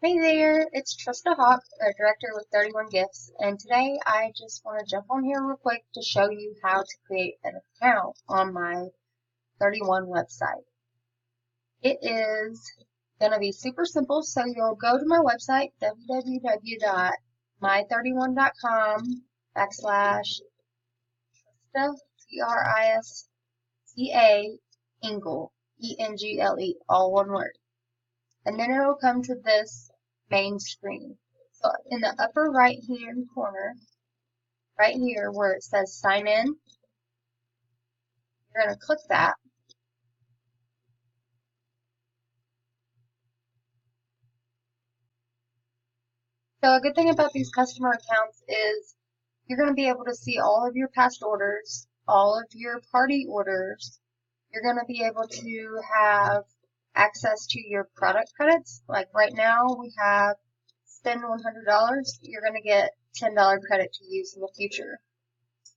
Hey there, it's Trista Hawk, a director with 31 Gifts, and today I just want to jump on here real quick to show you how to create an account on my 31 website. It is going to be super simple, so you'll go to my website, www.my31.com /Trista, Trista, Engle, Engle, all one word. And then it will come to this main screen. So in the upper right hand corner, right here where it says sign in, you're going to click that. So a good thing about these customer accounts is you're going to be able to see all of your past orders, all of your party orders. You're going to be able to have access to your product credits. Like right now we have spend $100, you're going to get $10 credit to use in the future.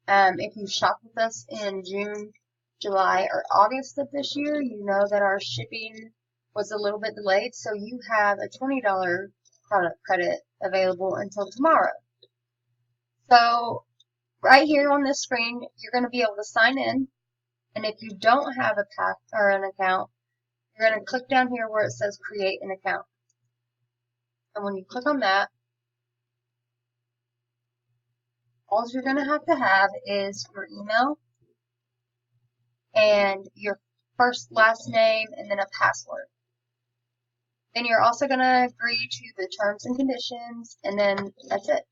If you shop with us in June, July, or August of this year, you know that our shipping was a little bit delayed, so you have a $20 product credit available until tomorrow. So right here on this screen, you're going to be able to sign in, and if you don't have a path or an account, you're going to click down here where it says create an account. And when you click on that, all you're going to have is your email and your first, last name, and then a password. Then you're also going to agree to the terms and conditions, and then that's it.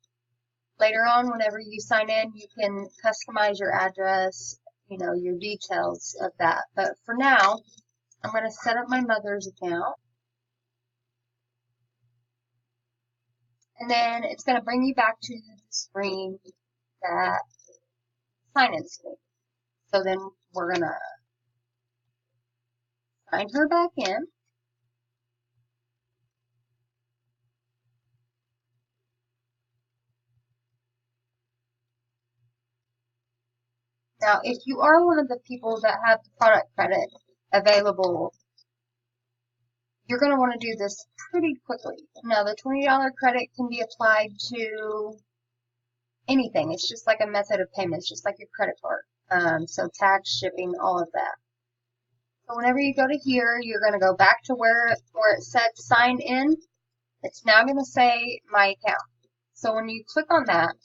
Later on, whenever you sign in, you can customize your address, your details of that. But for now, I'm going to set up my mother's account. And then it's going to bring you back to the screen that sign-in screen. So then we're going to sign her back in. Now, if you are one of the people that have the product credit available, you're going to want to do this pretty quickly. Now, the $20 credit can be applied to anything. It's just like a method of payment. It's just like your credit card. So tax, shipping, all of that. So whenever you go to here, you're going to go back to where it said sign in. It's now going to say my account. So when you click on that,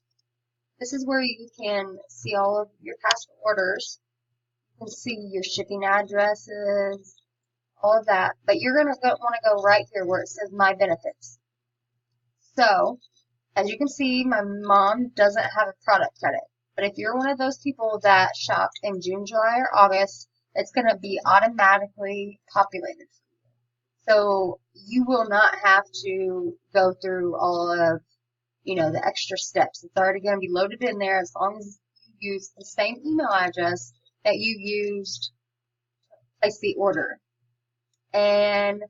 this is where you can see all of your past orders. You can see your shipping addresses, all of that. But you're going to want to go right here where it says my benefits. So as you can see, my mom doesn't have a product credit. But if you're one of those people that shopped in June, July, or August, it's going to be automatically populated. So you will not have to go through all of, the extra steps. It's already going to be loaded in there as long as you use the same email address that you used to place the order. And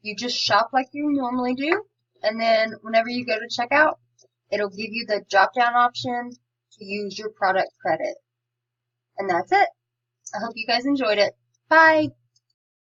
you just shop like you normally do. And then whenever you go to checkout, it'll give you the drop-down option to use your product credit. And that's it. I hope you guys enjoyed it. Bye!